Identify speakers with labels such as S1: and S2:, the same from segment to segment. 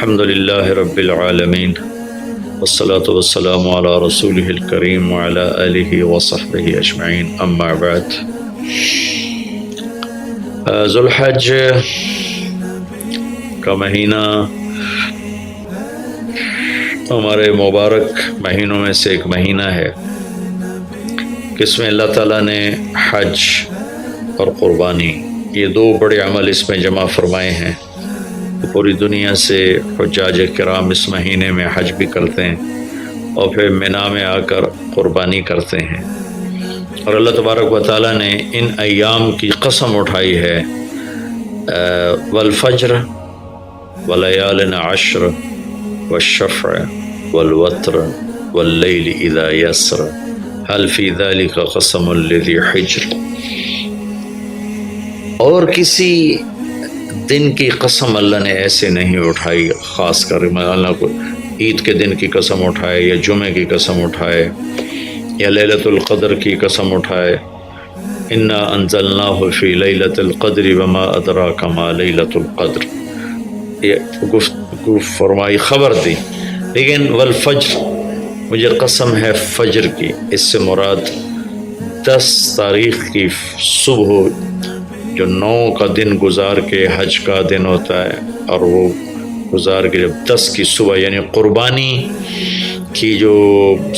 S1: الحمد لله رب العالمين والصلاة والسلام على رسوله الكريم وعلى آله وصحبه أجمعين أما بعد ذو الحج کا مہینہ ہمارے مبارک مہینوں میں سے ایک مہینہ ہے کہ اس میں اللہ تعالیٰ نے حج اور قربانی یہ دو بڑے عمل اس میں جمع فرمائے ہیں۔ پوری دنیا سے حجاج کرام اس مہینے میں حج بھی کرتے ہیں اور پھر مینا میں آ کر قربانی کرتے ہیں، اور اللہ تبارک و تعالیٰ نے ان ایام کی قسم اٹھائی ہے، والفجر ولیال عشر والشفع والوتر واللیل اذا یسر هل فی ذلک قسم لذی حجر۔ اور کسی دن کی قسم اللہ نے ایسے نہیں اٹھائی، خاص کر اللہ کو عید کے دن کی قسم اٹھائے یا جمعے کی قسم اٹھائے یا لیلۃ القدر کی قسم اٹھائے، انا انزلناہ فی لیلۃ القدر وما ادراک ما لیلۃ القدر، یہ گفتگو فرمائی، خبر دی۔ لیکن والفجر، مجھے قسم ہے فجر کی، اس سے مراد 10 تاریخ کی صبح جو 9 کا دن گزار کے حج کا دن ہوتا ہے، اور وہ گزار کے جب 10 کی صبح یعنی قربانی کی جو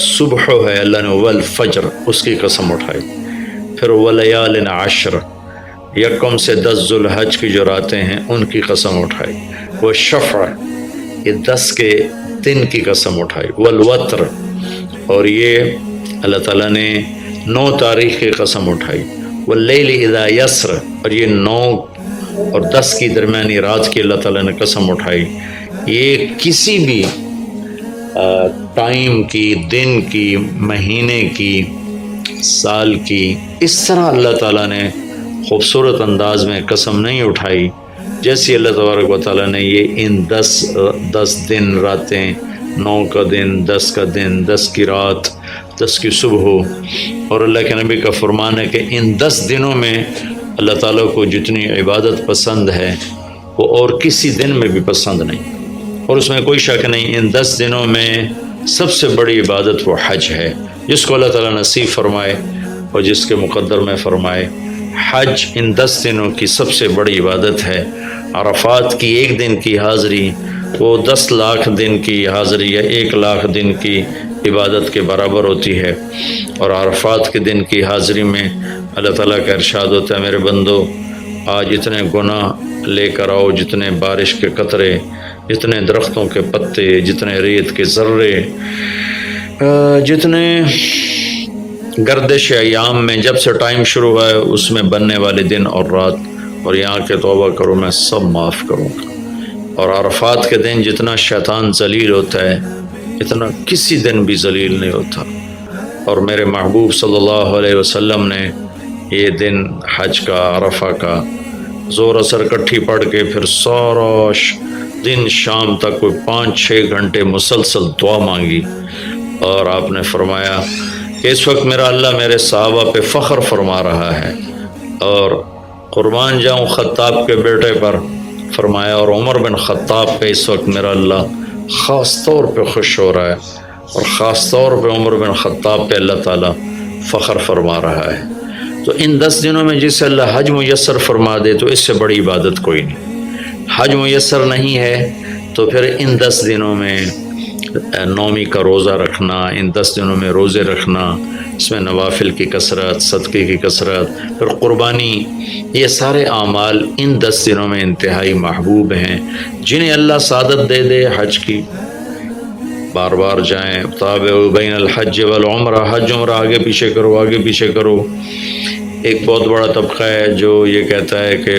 S1: صبح ہے، اللہ نے والفجر اس کی قسم اٹھائی۔ پھر ولیال عشر، یکم سے 10 ذو الحج کی جو راتیں ہیں ان کی قسم اٹھائی۔ وہ شفع، یہ 10 کے دن کی قسم اٹھائی۔ والوتر، اور یہ اللہ تعالیٰ نے 9 تاریخ کی قسم اٹھائی۔ واللیل اذا یسر، اور یہ 9 اور 10 کی درمیانی رات کی اللہ تعالیٰ نے قسم اٹھائی۔ یہ کسی بھی ٹائم کی، دن کی، مہینے کی، سال کی، اس طرح اللہ تعالیٰ نے خوبصورت انداز میں قسم نہیں اٹھائی جیسی اللہ تبارک و تعالیٰ نے یہ ان 10 دن راتیں، 9 کا دن، 10 کا دن، 10 کی رات، 10 کی صبح، اور اللہ کے نبی کا فرمان ہے کہ ان 10 دنوں میں اللہ تعالیٰ کو جتنی عبادت پسند ہے وہ اور کسی دن میں بھی پسند نہیں، اور اس میں کوئی شک نہیں، ان 10 دنوں میں سب سے بڑی عبادت وہ حج ہے، جس کو اللہ تعالیٰ نصیب فرمائے اور جس کے مقدر میں فرمائے۔ حج ان 10 دنوں کی سب سے بڑی عبادت ہے۔ عرفات کی 1 دن کی حاضری وہ 10 لاکھ دن کی حاضری یا 1 لاکھ دن کی عبادت کے برابر ہوتی ہے، اور عرفات کے دن کی حاضری میں اللہ تعالیٰ کا ارشاد ہوتا ہے، میرے بندو آج اتنے گناہ لے کر آؤ، جتنے بارش کے قطرے، جتنے درختوں کے پتے، جتنے ریت کے ذرے، جتنے گردش ایام میں جب سے ٹائم شروع ہوا ہے اس میں بننے والے دن اور رات، اور یہاں کے توبہ کرو، میں سب معاف کروں گا۔ اور عرفات کے دن جتنا شیطان ذلیل ہوتا ہے اتنا کسی دن بھی ذلیل نہیں ہوتا، اور میرے محبوب صلی اللہ علیہ وسلم نے یہ دن حج کا، عرفہ کا، زور اثر کٹھی پڑھ کے پھر سارا دن شام تک کوئی 5-6 گھنٹے مسلسل دعا مانگی، اور آپ نے فرمایا کہ اس وقت میرا اللہ میرے صحابہ پہ فخر فرما رہا ہے، اور قربان جاؤں خطاب کے بیٹے پر، فرمایا، اور عمر بن خطاب پہ اس وقت میرا اللہ خاص طور پہ خوش ہو رہا ہے، اور خاص طور پہ عمر بن خطاب پہ اللہ تعالیٰ فخر فرما رہا ہے۔ تو ان 10 دنوں میں جسے اللہ حج میسر فرما دے تو اس سے بڑی عبادت کوئی نہیں۔ حج میسر نہیں ہے تو پھر ان 10 دنوں میں نومی کا روزہ رکھنا، ان 10 دنوں میں روزے رکھنا، اس میں نوافل کی کثرت، صدقے کی کثرت، پھر قربانی، یہ سارے اعمال ان 10 دنوں میں انتہائی محبوب ہیں، جنہیں اللہ سعادت دے دے حج کی، بار بار جائیں۔ تابعوا بین الحج والعمرہ، حج عمرہ آگے پیچھے کرو، آگے پیچھے کرو۔ ایک بہت بڑا طبقہ ہے جو یہ کہتا ہے کہ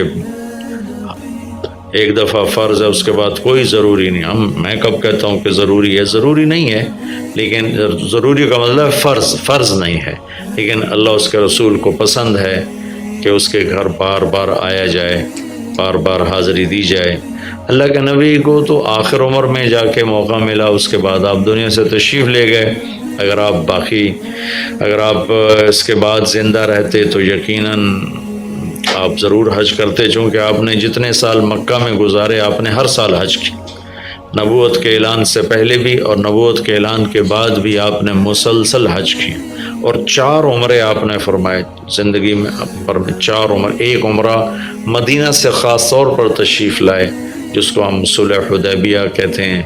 S1: ایک دفعہ فرض ہے، اس کے بعد کوئی ضروری نہیں۔ میں کب کہتا ہوں کہ ضروری ہے؟ ضروری نہیں ہے، لیکن ضروری کا مطلب فرض نہیں ہے، لیکن اللہ اس کے رسول کو پسند ہے کہ اس کے گھر بار بار آیا جائے، بار بار حاضری دی جائے۔ اللہ کے نبی کو تو آخر عمر میں جا کے موقع ملا، اس کے بعد آپ دنیا سے تشریف لے گئے۔ اگر آپ اس کے بعد زندہ رہتے تو یقیناً آپ ضرور حج کرتے، چونکہ آپ نے جتنے سال مکہ میں گزارے آپ نے ہر سال حج کی، نبوت کے اعلان سے پہلے بھی اور نبوت کے اعلان کے بعد بھی آپ نے مسلسل حج کی، اور 4 عمرے آپ نے فرمائے زندگی میں پر 4 عمر۔ ایک عمرہ مدینہ سے خاص طور پر تشریف لائے جس کو ہم صلح حدیبیہ کہتے ہیں،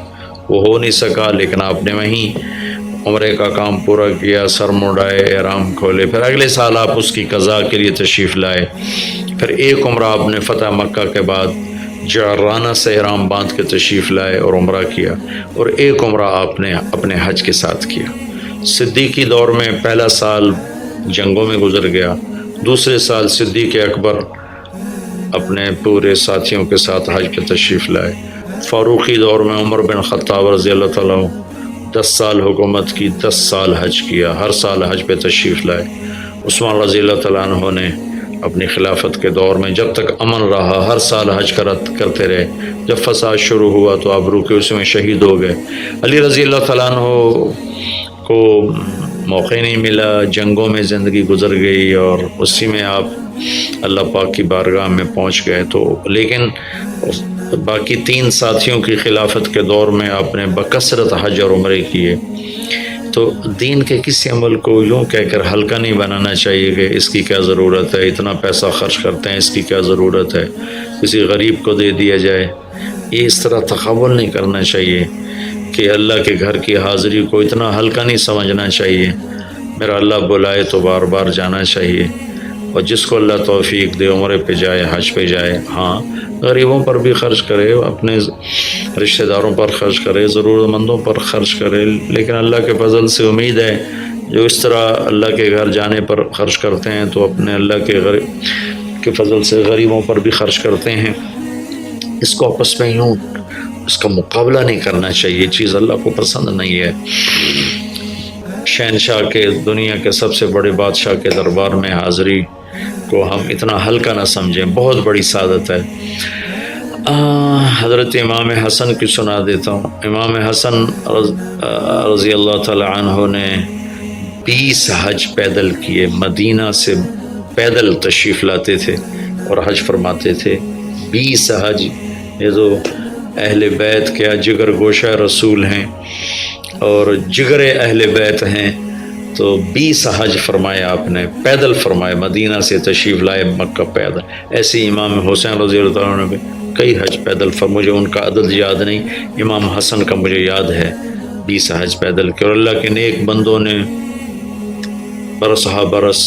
S1: وہ ہو نہیں سکا لیکن آپ نے وہیں عمرے کا کام پورا کیا، سر مڈائے، احرام کھولے، پھر اگلے سال آپ اس کی قضاء کے لیے تشریف لائے۔ پھر ایک عمرہ آپ نے فتح مکہ کے بعد جعرانہ سے احرام باندھ کے تشریف لائے اور عمرہ کیا، اور ایک عمرہ آپ نے اپنے حج کے ساتھ کیا۔ صدیقی دور میں پہلا سال جنگوں میں گزر گیا، دوسرے سال صدیق اکبر اپنے پورے ساتھیوں کے ساتھ حج پہ تشریف لائے۔ فاروقی دور میں عمر بن خطاب رضی اللہ تعالیٰ 10 سال حکومت کی، 10 سال حج کیا، ہر سال حج پہ تشریف لائے۔ عثمان رضی اللہ تعالیٰ عنہ نے اپنی خلافت کے دور میں جب تک امن رہا ہر سال حج کرتے رہے، جب فساد شروع ہوا تو آپ رکے، اس میں شہید ہو گئے۔ علی رضی اللہ تعالیٰ عنہ کو موقع نہیں ملا، جنگوں میں زندگی گزر گئی اور اسی میں آپ اللہ پاک کی بارگاہ میں پہنچ گئے۔ تو لیکن باقی 3 ساتھیوں کی خلافت کے دور میں آپ نے بکثرت حج اور عمرے کیے۔ تو دین کے کسی عمل کو یوں کہہ کر ہلکا نہیں بنانا چاہیے کہ اس کی کیا ضرورت ہے، اتنا پیسہ خرچ کرتے ہیں، اس کی کیا ضرورت ہے، کسی غریب کو دے دیا جائے۔ یہ اس طرح تقابل نہیں کرنا چاہیے کہ اللہ کے گھر کی حاضری کو اتنا ہلکا نہیں سمجھنا چاہیے۔ میرا اللہ بلائے تو بار بار جانا چاہیے، اور جس کو اللہ توفیق دے عمرے پہ جائے، حج پہ جائے۔ ہاں غریبوں پر بھی خرچ کرے، اپنے رشتہ داروں پر خرچ کرے، ضرورت مندوں پر خرچ کرے، لیکن اللہ کے فضل سے امید ہے جو اس طرح اللہ کے گھر جانے پر خرچ کرتے ہیں تو اپنے اللہ کے فضل سے غریبوں پر بھی خرچ کرتے ہیں۔ اس کو آپس میں یوں اس کا مقابلہ نہیں کرنا چاہیے، یہ چیز اللہ کو پسند نہیں ہے۔ شہنشاہ کے، دنیا کے سب سے بڑے بادشاہ کے دربار میں حاضری کو ہم اتنا ہلکا نہ سمجھیں، بہت بڑی سعادت ہے۔ حضرت امام حسن کی سنا دیتا ہوں۔ امام حسن رضی اللہ تعالی عنہ نے 20 حج پیدل کیے، مدینہ سے پیدل تشریف لاتے تھے اور حج فرماتے تھے۔ 20 حج، یہ جو اہل بیت کیا جگر گوشہ رسول ہیں اور جگر اہل بیت ہیں، تو 20 حج فرمائے آپ نے، پیدل فرمائے، مدینہ سے تشریف لائے مکہ پیدل۔ ایسے امام حسین رضی اللہ عنہ نے بھی کئی حج پیدل مجھے ان کا عدد یاد نہیں، امام حسن کا مجھے یاد ہے 20 حج پیدل کے، اور اللہ کے نیک بندوں نے برس ہا برس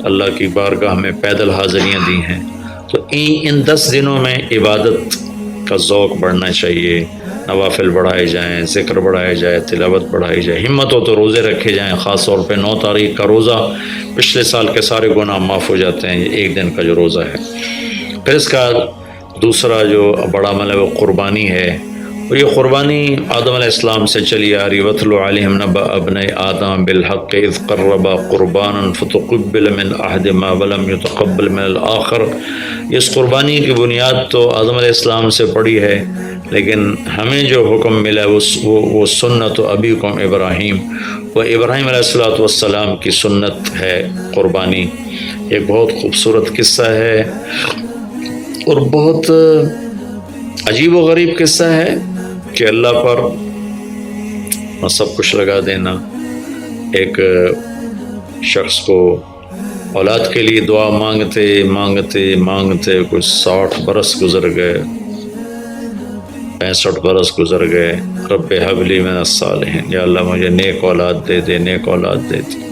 S1: اللہ کی بارگاہ میں پیدل حاضریاں دی ہیں۔ تو ان 10 دنوں میں عبادت کا ذوق بڑھنا چاہیے، نوافل بڑھائے جائیں، ذکر بڑھائے جائے، تلاوت بڑھائی جائے، ہمت ہو تو روزے رکھے جائیں، خاص طور پہ 9 تاریخ کا روزہ پچھلے سال کے سارے گناہ معاف ہو جاتے ہیں، یہ ایک دن کا جو روزہ ہے۔ پھر اس کا دوسرا جو بڑا عمل ہے وہ قربانی ہے، اور یہ قربانی آدم علیہ السلام سے چلی آ رہی۔ وَاتْلُ عَلَيْهِمْ نَبَأَ ابْنَيْ آدَمَ بِالْحَقِّ إِذْ قَرَّبَا قُرْبَانًا فَتُقُبِّلَ مِنْ أَحَدِهِمَا وَلَمْ يُتَقَبَّلْ مِنَ الْآخَرِ۔ اس قربانی کی بنیاد تو آدم علیہ السلام سے پڑی ہے، لیکن ہمیں جو حکم ملا وہ سنت ابیکم ابراہیم، وہ ابراہیم علیہ السلام کی سنت ہے قربانی۔ ایک بہت خوبصورت قصہ ہے اور بہت عجیب و غریب قصہ ہے کہ اللہ پر سب کچھ لگا دینا۔ ایک شخص کو اولاد کے لیے دعا مانگتے مانگتے مانگتے کچھ 60 برس گزر گئے، 65 برس گزر گئے۔ رب ہب لی من الصالحین، یا اللہ مجھے نیک اولاد دے دے، نیک اولاد دے دے۔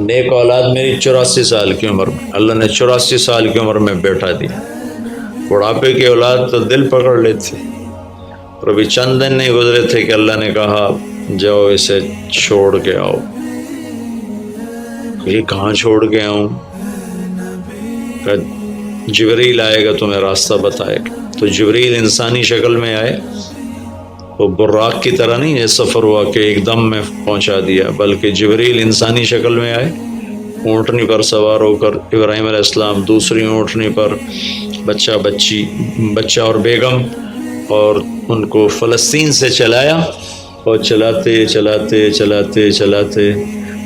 S1: نیک اولاد میری 84 سال کی عمر میں، اللہ نے 84 سال کی عمر میں بیٹا دیا۔ بڑھاپے کی اولاد تو دل پکڑ لیتی، اور ابھی چند دن نہیں گزرے تھے کہ اللہ نے کہا جاؤ اسے چھوڑ کے آؤ۔ یہ کہاں چھوڑ کے آؤں؟ کہ جبریل آئے گا تمہیں راستہ بتائے گا۔ تو جبریل انسانی شکل میں آئے، وہ براق کی طرح نہیں ہے سفر ہوا کہ ایک دم میں پہنچا دیا، بلکہ جبریل انسانی شکل میں آئے، اونٹنی پر سوار ہو کر ابراہیم علیہ السلام، دوسری اونٹنی پر بچہ اور بیگم، اور ان کو فلسطین سے چلایا، اور چلاتے چلاتے چلاتے چلاتے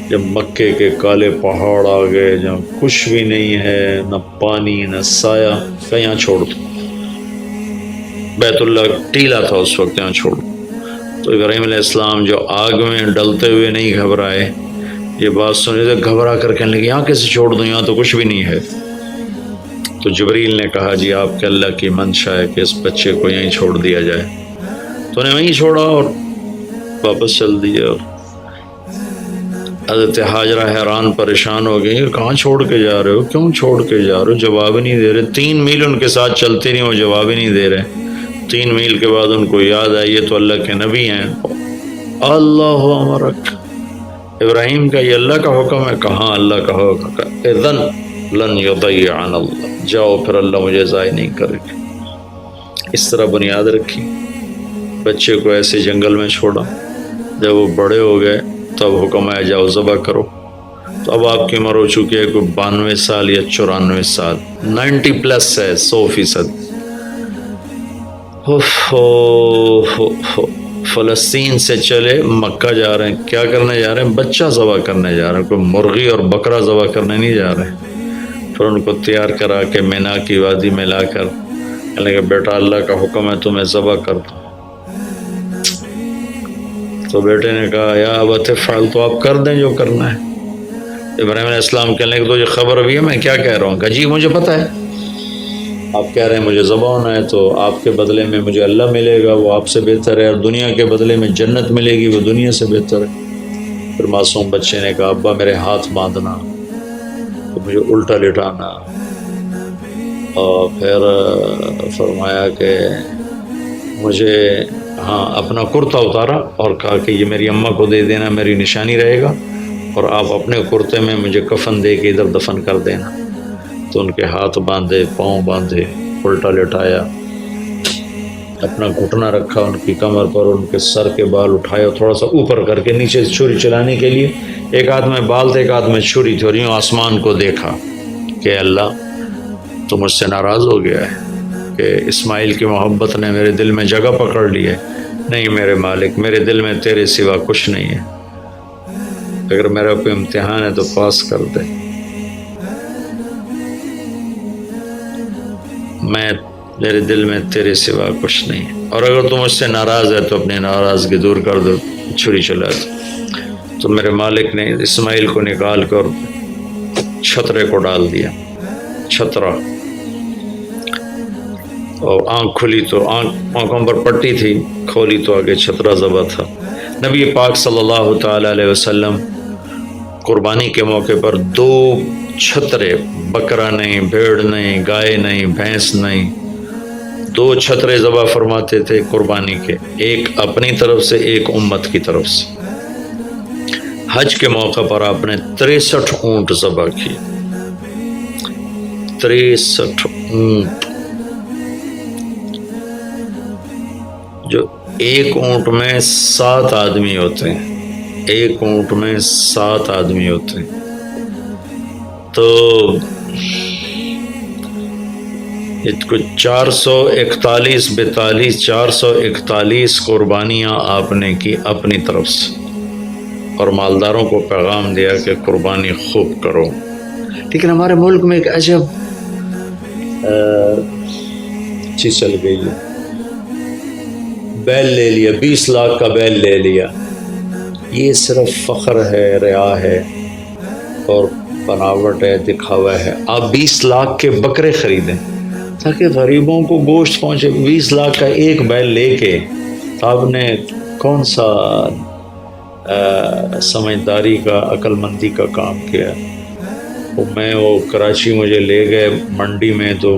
S1: جب مکے کے کالے پہاڑ آ گئے جہاں کچھ بھی نہیں ہے، نہ پانی نہ سایہ، کہ یہاں چھوڑ دو۔ بیت اللہ ٹیلا تھا اس وقت، یہاں چھوڑ۔ تو ابراہیم علیہ السلام جو آگ میں ڈلتے ہوئے نہیں گھبرائے، یہ بات سنی تو گھبرا کر کہنے لگے یہاں کیسے چھوڑ دوں، یہاں تو کچھ بھی نہیں ہے۔ تو جبریل نے کہا جی آپ کے اللہ کی منشا ہے کہ اس بچے کو یہیں چھوڑ دیا جائے۔ تو نے وہیں چھوڑا اور واپس چل دیا۔ اور حضرت ہاجرہ حیران پریشان ہو گئی، کہاں چھوڑ کے جا رہے ہو، کیوں چھوڑ کے جا رہے ہو، جواب ہی نہیں دے رہے۔ 3 میل ان کے ساتھ چلتے نہیں، وہ جواب ہی نہیں دے رہے۔ 3 میل کے بعد ان کو یاد آئی یہ تو اللہ کے نبی ہیں۔ اللہ امرک، ابراہیم کا یہ اللہ کا حکم ہے؟ کہاں اللہ کا حکم ہے؟ اذن لن یضیعنا اللہ، جاؤ پھر اللہ مجھے ضائع نہیں کرے گا۔ اس طرح بنیاد رکھی، بچے کو ایسے جنگل میں چھوڑا۔ جب وہ بڑے ہو گئے تب حکم آیا جاؤ ذبح کرو۔ تو اب آپ کی عمر ہو چکی ہے کوئی 92 سال یا 94 سال، 90+ ہے، 100%۔ فلسطین سے چلے مکہ جا رہے ہیں، کیا کرنے جا رہے ہیں؟ بچہ ذبح کرنے جا رہے ہیں، کوئی مرغی اور بکرا ذبح کرنے نہیں جا رہے ہیں۔ پھر ان کو تیار کرا کے مینا کی وادی میں لا کر کہنے لگے بیٹا اللہ کا حکم ہے تمہیں ذبح کر دو۔ تو بیٹے نے کہا یا ابت افعل، تو آپ کر دیں جو کرنا ہے۔ ابراہیم علیہ السلام کہنے لگے تو یہ خبر بھی ہے میں کیا کہہ رہا ہوں؟ کہا جی مجھے پتہ ہے، آپ کہہ رہے ہیں مجھے ذبح ہونا ہے، تو آپ کے بدلے میں مجھے اللہ ملے گا، وہ آپ سے بہتر ہے، اور دنیا کے بدلے میں جنت ملے گی، وہ دنیا سے بہتر ہے۔ پھر معصوم بچے نے کہا ابا میرے ہاتھ باندھنا، تو مجھے الٹا لٹانا، اور پھر فرمایا کہ مجھے اپنا کرتا اتارا اور کہا کہ یہ میری اماں کو دے دینا، میری نشانی رہے گا، اور آپ اپنے کرتے میں مجھے کفن دے کے ادھر دفن کر دینا۔ تو ان کے ہاتھ باندھے، پاؤں باندھے، الٹا لٹایا، اپنا گھٹنا رکھا ان کی کمر پر، ان کے سر کے بال اٹھائے اور تھوڑا سا اوپر کر کے نیچے چھری چلانے کے لیے، ایک ہاتھ میں بال تھے ایک ہاتھ میں چھری تھی، اور یوں آسمان کو دیکھا کہ اللہ تو مجھ سے ناراض ہو گیا ہے کہ اسماعیل کی محبت نے میرے دل میں جگہ پکڑ لی ہے۔ نہیں میرے مالک، میرے دل میں تیرے سوا کچھ نہیں ہے، اگر میرا کوئی امتحان ہے تو پاس کر دے، میرے دل میں تیرے سوا کچھ نہیں ہے، اور اگر تو مجھ سے ناراض ہے تو اپنی ناراضگی دور کر دو، چھری چلا دو۔ تو میرے مالک نے اسماعیل کو نکال کر چھترے کو ڈال دیا، چھترا، اور آنکھ کھلی تو آنکھوں پر پٹی تھی، کھولی تو آگے چھترا ذبح تھا۔ نبی پاک صلی اللہ تعالی علیہ وسلم قربانی کے موقع پر 2 چھترے، بکرا نہیں، بھیڑ نہیں، گائے نہیں، بھینس نہیں، 2 چھترے ذبح فرماتے تھے قربانی کے، ایک اپنی طرف سے، ایک امت کی طرف سے۔ حج کے موقع پر آپ نے 63 اونٹ ذبح کیے، 63 اونٹ، جو ایک اونٹ میں 7 آدمی ہوتے ہیں، ایک اونٹ میں 7 آدمی ہوتے ہیں۔ تو کچھ 441 441 قربانیاں آپ نے کی اپنی طرف سے، اور مالداروں کو پیغام دیا کہ قربانی خوب کرو۔ لیکن ہمارے ملک میں ایک عجب چیز چل گئی ہے، بیل لے لیا، 20 لاکھ کا بیل لے لیا، یہ صرف فخر ہے، ریا ہے اور بناوٹ ہے، دکھاوا ہے۔ آپ 20 لاکھ کے بکرے خریدیں تاکہ غریبوں کو گوشت پہنچے۔ 20 لاکھ کا ایک بیل لے کے آپ نے کون سا سمجھداری کا، عقل مندی کا کام کیا؟ وہ کراچی مجھے لے گئے منڈی میں، تو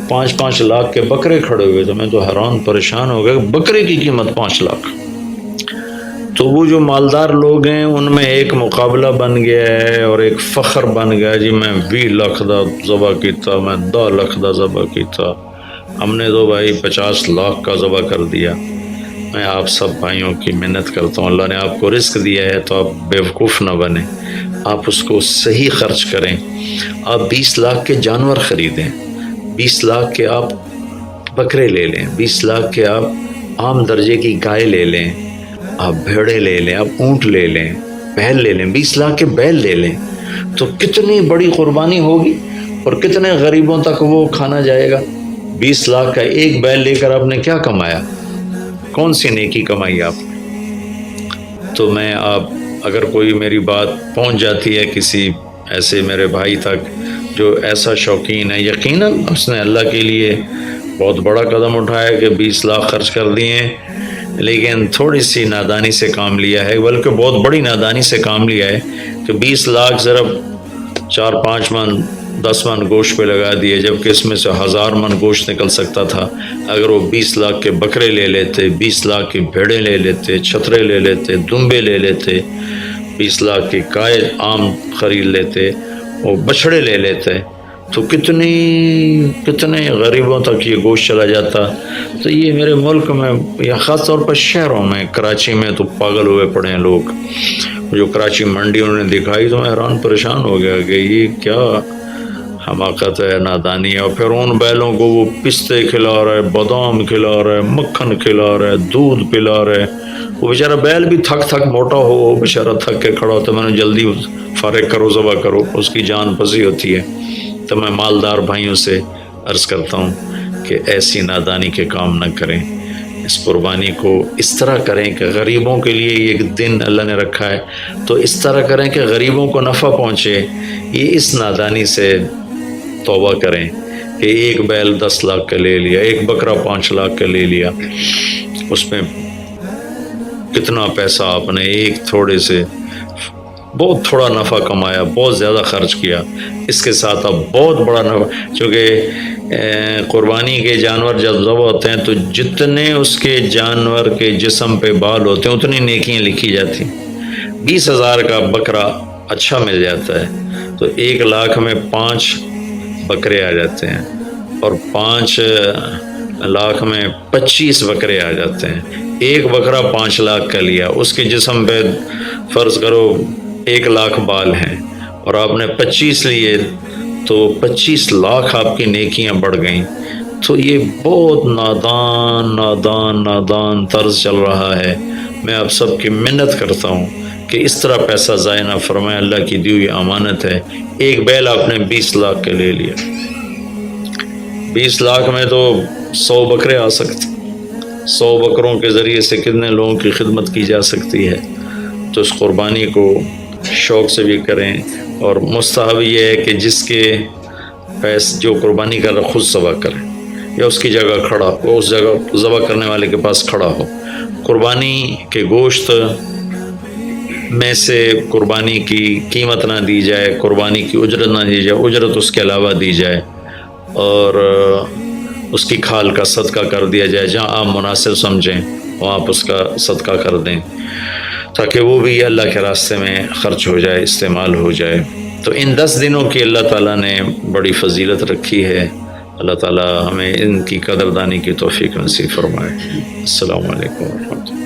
S1: 5-5 لاکھ کے بکرے کھڑے ہوئے، تو میں تو حیران پریشان ہو گیا، بکرے کی قیمت 5 لاکھ۔ تو وہ جو مالدار لوگ ہیں ان میں ایک مقابلہ بن گیا ہے اور ایک فخر بن گیا، جی میں 20 لاکھ دا ذبح کیتا، میں 10 لاکھ دا ذبح کیتا، ہم نے تو بھائی 50 لاکھ کا ذبح کر دیا۔ میں آپ سب بھائیوں کی منت کرتا ہوں، اللہ نے آپ کو رزق دیا ہے تو آپ بیوقوف نہ بنیں، آپ اس کو صحیح خرچ کریں۔ آپ 20 لاکھ کے جانور خریدیں، 20 لاکھ کے آپ بکرے لے لیں، 20 لاکھ کے آپ عام درجے کی گائے لے لیں، آپ بھیڑے لے لیں، آپ اونٹ لے لیں، بیل لے لیں، 20 لاکھ کے بیل لے لیں، تو کتنی بڑی قربانی ہوگی اور کتنے غریبوں تک وہ کھانا جائے گا۔ 20 لاکھ کا ایک بیل لے کر آپ نے کیا کمایا؟ کون سی نیکی کمائی آپ نے؟ تو میں اگر کوئی میری بات پہنچ جاتی ہے کسی ایسے میرے بھائی تک جو ایسا شوقین ہے، یقیناً اس نے اللہ کے لیے بہت بڑا قدم اٹھایا کہ 20 لاکھ خرچ کر دیے ہیں، لیکن تھوڑی سی نادانی سے کام لیا ہے، بلکہ بہت بڑی نادانی سے کام لیا ہے کہ 20 لاکھ صرف 4-5 من 10 من گوشت پہ لگا دیے، جبکہ اس میں سے 1000 من گوشت نکل سکتا تھا اگر وہ 20 لاکھ کے بکرے لے لیتے، 20 لاکھ کی بھیڑیں لے لیتے، چھترے لے لیتے، دمبے لے لیتے، 20 لاکھ کی گائے عام خرید لیتے، وہ بچھڑے لے لیتے، تو کتنے غریبوں تک یہ گوشت چلا جاتا۔ تو یہ میرے ملک میں یا خاص طور پر شہروں میں، کراچی میں تو پاگل ہوئے پڑے ہیں لوگ۔ جو کراچی منڈی انہوں نے دکھائی تو میں حیران پریشان ہو گیا کہ یہ کیا حماقت ہے، نادانی ہے۔ اور پھر ان بیلوں کو وہ پستے کھلا رہا ہے، بادام کھلا رہا ہے، مکھن کھلا رہا ہے، دودھ پلا رہا ہے۔ وہ بیچارہ بیل بھی تھک موٹا ہو، وہ بیچارہ تھک کے کھڑا ہوتا ہے، میں نے جلدی فارغ کرو، ذبح کرو، اس کی جان پسی ہوتی ہے۔ تو میں مالدار بھائیوں سے عرض کرتا ہوں کہ ایسی نادانی کے کام نہ کریں، اس قربانی کو اس طرح کریں کہ غریبوں کے لیے ایک دن اللہ نے رکھا ہے تو اس طرح کریں کہ غریبوں کو نفع پہنچے۔ یہ اس نادانی سے توبہ کریں کہ ایک بیل 10 لاکھ کا لے لیا، ایک بکرا 5 لاکھ کا لے لیا، اس میں کتنا پیسہ آپ نے ایک تھوڑے سے بہت تھوڑا نفع کمایا، بہت زیادہ خرچ کیا، اس کے ساتھ اب بہت بڑا نفع۔ چونکہ قربانی کے جانور جب ذبح ہوتے ہیں تو جتنے اس کے جانور کے جسم پہ بال ہوتے ہیں اتنی نیکیاں لکھی جاتی ہیں۔ 20,000 کا بکرا اچھا مل جاتا ہے تو 1 لاکھ میں 5 بکرے آ جاتے ہیں، اور 5 لاکھ میں 25 بکرے آ جاتے ہیں۔ ایک بکرا 5 لاکھ کا لیا، اس کے جسم پہ فرض کرو 1 لاکھ بال ہیں اور آپ نے 25 لیے تو 25 لاکھ آپ کی نیکیاں بڑھ گئیں۔ تو یہ بہت نادان طرز چل رہا ہے۔ میں آپ سب کی منت کرتا ہوں کہ اس طرح پیسہ ضائع نہ فرمائیں، اللہ کی دی ہوئی امانت ہے۔ ایک بیل آپ نے 20 لاکھ کے لے لیا، 20 لاکھ میں تو 100 بکرے آ سکتے، 100 بکروں کے ذریعے سے کتنے لوگوں کی خدمت کی جا سکتی ہے۔ تو اس قربانی کو شوق سے بھی کریں، اور مستحب یہ ہے کہ جس کے پیسے جو قربانی کر رہا خود ذبح کرے، یا اس کی جگہ کھڑا ہو، اس جگہ ذبح کرنے والے کے پاس کھڑا ہو۔ قربانی کے گوشت میں سے قربانی کی قیمت نہ دی جائے، قربانی کی اجرت نہ دی جائے، اجرت اس کے علاوہ دی جائے، اور اس کی کھال کا صدقہ کر دیا جائے۔ جہاں آپ مناسب سمجھیں وہاں آپ اس کا صدقہ کر دیں، تاکہ وہ بھی اللہ کے راستے میں خرچ ہو جائے، استعمال ہو جائے۔ تو ان 10 دنوں کی اللہ تعالیٰ نے بڑی فضیلت رکھی ہے۔ اللہ تعالیٰ ہمیں ان کی قدردانی کی توفیق نصیب فرمائے۔ السلام علیکم ورحمۃ اللہ۔